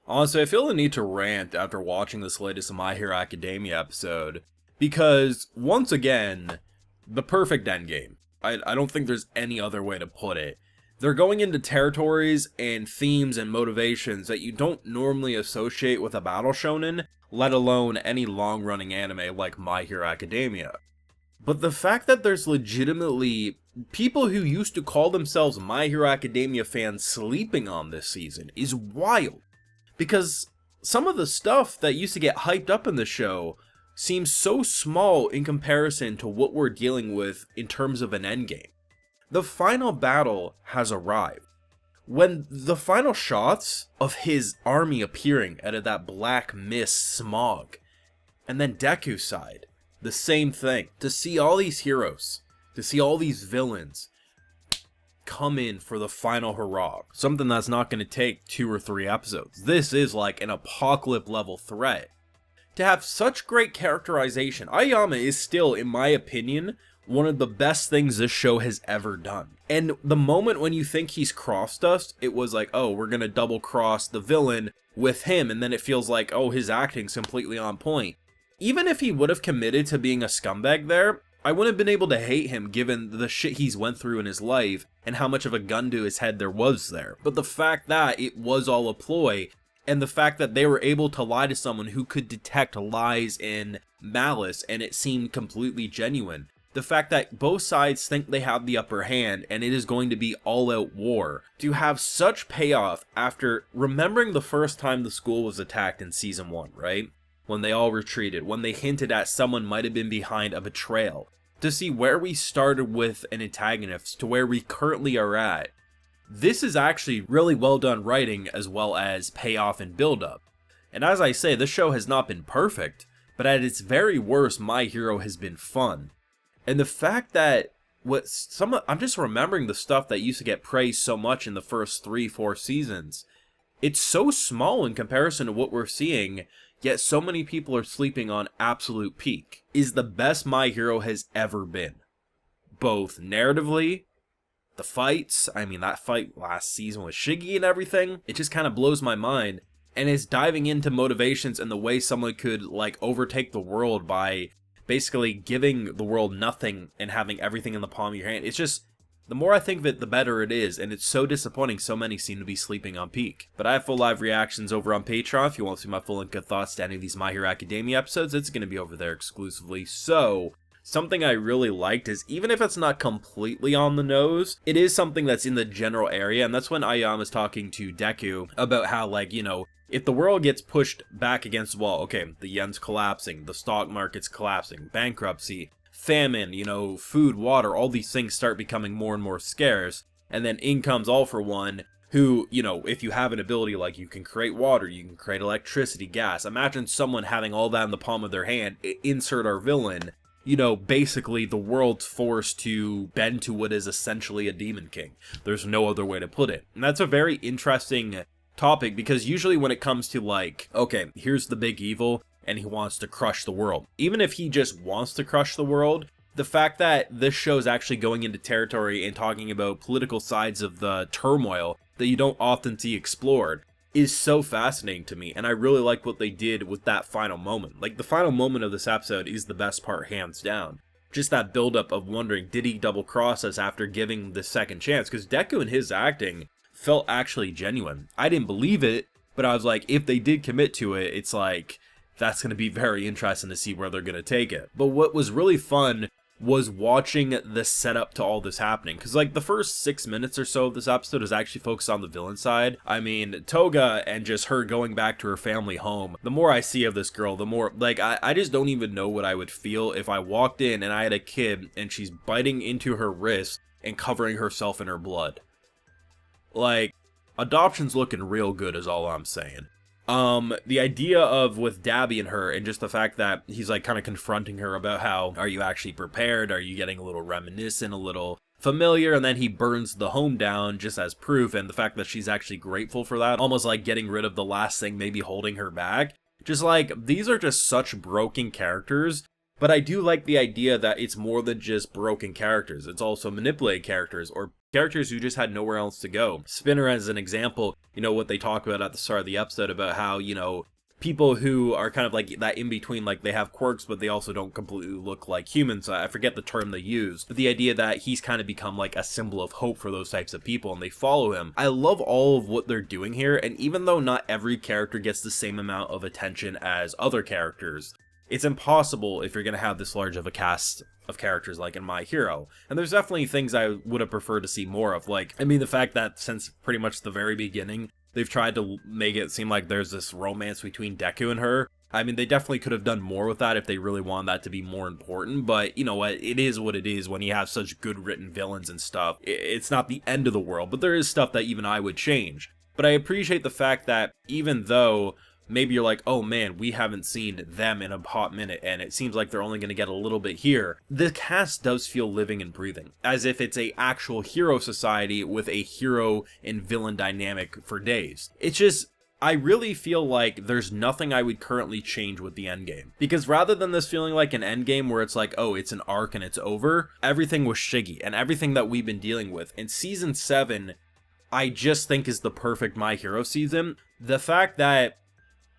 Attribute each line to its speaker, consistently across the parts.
Speaker 1: Honestly, I feel the need to rant after watching this latest My Hero Academia episode, because, once again, the perfect endgame. I don't think there's any other way to put it. They're going into territories and themes and motivations that you don't normally associate with a battle shonen, let alone any long-running anime like My Hero Academia. But the fact that there's legitimately people who used to call themselves My Hero Academia fans sleeping on this season is wild. Because some of the stuff that used to get hyped up in the show seems so small in comparison to what we're dealing with in terms of an endgame. The final battle has arrived. When the final shots of his army appearing out of that black mist smog, and then Deku's side, the same thing. To see all these heroes, to see all these villains come in for the final hurrah. Something that's not going to take 2 or 3 episodes. This is like an apocalypse level threat. To have such great characterization, Aoyama is still, in my opinion, one of the best things this show has ever done. And the moment when you think he's crossed us, it was like, oh, we're going to double cross the villain with him, and then it feels like, oh, his acting's completely on point. Even if he would have committed to being a scumbag there, I wouldn't have been able to hate him given the shit he's went through in his life and how much of a gun to his head there was there. But the fact that it was all a ploy, and the fact that they were able to lie to someone who could detect lies and malice and it seemed completely genuine. The fact that both sides think they have the upper hand and it is going to be all-out war. To have such payoff after remembering the first time the school was attacked in Season 1, right? When they all retreated, when they hinted at someone might have been behind a betrayal. To see where we started with an antagonist to where we currently are at. This is actually really well done writing as well as payoff and buildup. And as I say, this show has not been perfect, but at its very worst, My Hero has been fun. And the fact that I'm just remembering the stuff that used to get praised so much in the first 3-4 seasons. It's so small in comparison to what we're seeing, yet so many people are sleeping on absolute peak. Is the best My Hero has ever been. Both narratively, the fights, I mean that fight last season with Shiggy and everything, it just kind of blows my mind. And it's diving into motivations and the way someone could like overtake the world by basically giving the world nothing and having everything in the palm of your hand. It's just, the more I think of it, the better it is, and it's so disappointing so many seem to be sleeping on peak. But I have full live reactions over on Patreon. If you want to see my full and good thoughts to any of these My Hero Academia episodes, it's going to be over there exclusively. So, something I really liked is, even if it's not completely on the nose, it is something that's in the general area, and that's when Aoyama's talking to Deku about how, like, you know, if the world gets pushed back against the wall, okay, the yen's collapsing, the stock market's collapsing, bankruptcy, famine, you know, food, water, all these things start becoming more and more scarce, and then in comes All For One, who, you know, if you have an ability like you can create water, you can create electricity, gas, imagine someone having all that in the palm of their hand, insert our villain, you know, basically the world's forced to bend to what is essentially a demon king. There's no other way to put it. And that's a very interesting topic, because usually when it comes to like, okay, here's the big evil, and he wants to crush the world. Even if he just wants to crush the world, the fact that this show is actually going into territory and talking about political sides of the turmoil that you don't often see explored is so fascinating to me, and I really like what they did with that final moment. Like, the final moment of this episode is the best part, hands down. Just that buildup of wondering, did he double cross us after giving the second chance? Because Deku and his acting felt actually genuine. I didn't believe it, but I was like, if they did commit to it, it's like, that's going to be very interesting to see where they're going to take it. But what was really fun was watching the setup to all this happening, because like the first 6 minutes or so of this episode is actually focused on the villain side. I mean, Toga and just her going back to her family home. The more I see of this girl, the more, like, I just don't even know what I would feel if I walked in and I had a kid and she's biting into her wrist and covering herself in her blood. Like, adoption's looking real good is all I'm saying. The idea of with Dabby and her, and just the fact that he's like kind of confronting her about how, are you actually prepared? Are you getting a little reminiscent, a little familiar? And then he burns the home down just as proof, and the fact that she's actually grateful for that, almost like getting rid of the last thing maybe holding her back. Just like, these are just such broken characters, but I do like the idea that it's more than just broken characters. It's also manipulated characters, or characters who just had nowhere else to go. Spinner, as an example, you know, what they talk about at the start of the episode about how, you know, people who are kind of like that in between, like they have quirks, but they also don't completely look like humans. I forget the term they use, but the idea that he's kind of become like a symbol of hope for those types of people and they follow him. I love all of what they're doing here, and even though not every character gets the same amount of attention as other characters, it's impossible if you're going to have this large of a cast of characters like in My Hero. And there's definitely things I would have preferred to see more of. Like, I mean, the fact that since pretty much the very beginning, they've tried to make it seem like there's this romance between Deku and her. I mean, they definitely could have done more with that if they really wanted that to be more important, but you know what, it is what it is when you have such good written villains and stuff. It's not the end of the world, but there is stuff that even I would change. But I appreciate the fact that even though maybe you're like, oh man, we haven't seen them in a hot minute, and it seems like they're only going to get a little bit here, the cast does feel living and breathing, as if it's a actual hero society with a hero and villain dynamic for days. It's just, I really feel like there's nothing I would currently change with the endgame. Because rather than this feeling like an endgame where it's like, oh, it's an arc and it's over, everything was Shiggy, and everything that we've been dealing with. In Season 7, I just think is the perfect My Hero season. The fact that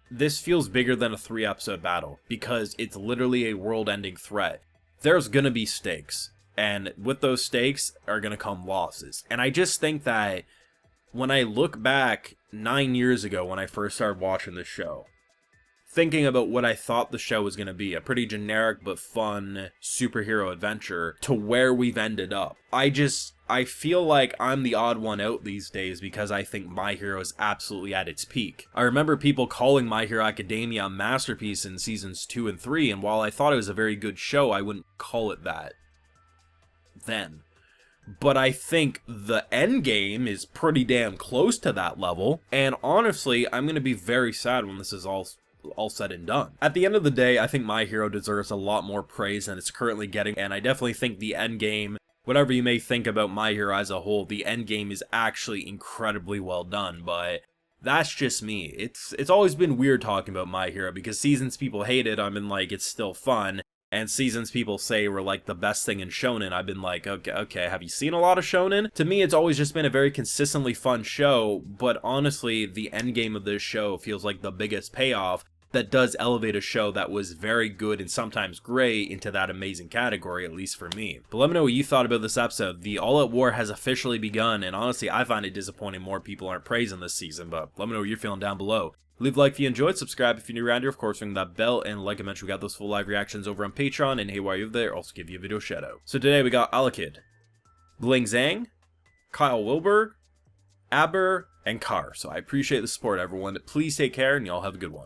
Speaker 1: this feels bigger than a 3-episode battle, because it's literally a world-ending threat. There's gonna be stakes, and with those stakes are gonna come losses. And I just think that when I look back 9 years ago when I first started watching this show, thinking about what I thought the show was gonna be, a pretty generic but fun superhero adventure, to where we've ended up, I feel like I'm the odd one out these days because I think My Hero is absolutely at its peak. I remember people calling My Hero Academia a masterpiece in seasons 2 and 3, and while I thought it was a very good show, I wouldn't call it that then. But I think the endgame is pretty damn close to that level, and honestly, I'm going to be very sad when this is all said and done. At the end of the day, I think My Hero deserves a lot more praise than it's currently getting, and I definitely think the endgame, whatever you may think about My Hero as a whole, the endgame is actually incredibly well done, but that's just me. It's always been weird talking about My Hero, because seasons people hate it, I've been like, it's still fun, and seasons people say were like the best thing in shonen, I've been like, okay, have you seen a lot of shonen? To me, it's always just been a very consistently fun show, but honestly, the endgame of this show feels like the biggest payoff that does elevate a show that was very good and sometimes great into that amazing category, at least for me. But let me know what you thought about this episode. The all-out war has officially begun, and honestly, I find it disappointing more people aren't praising this season, but let me know what you're feeling down below. Leave a like if you enjoyed, subscribe if you're new around here, of course, ring that bell, and like I mentioned, we got those full live reactions over on Patreon, and hey, while you're there, also give you a video shout out. So today we got Alakid, Bling Zhang, Kyle Wilberg, Aber, and Carr. So I appreciate the support, everyone. Please take care, and y'all have a good one.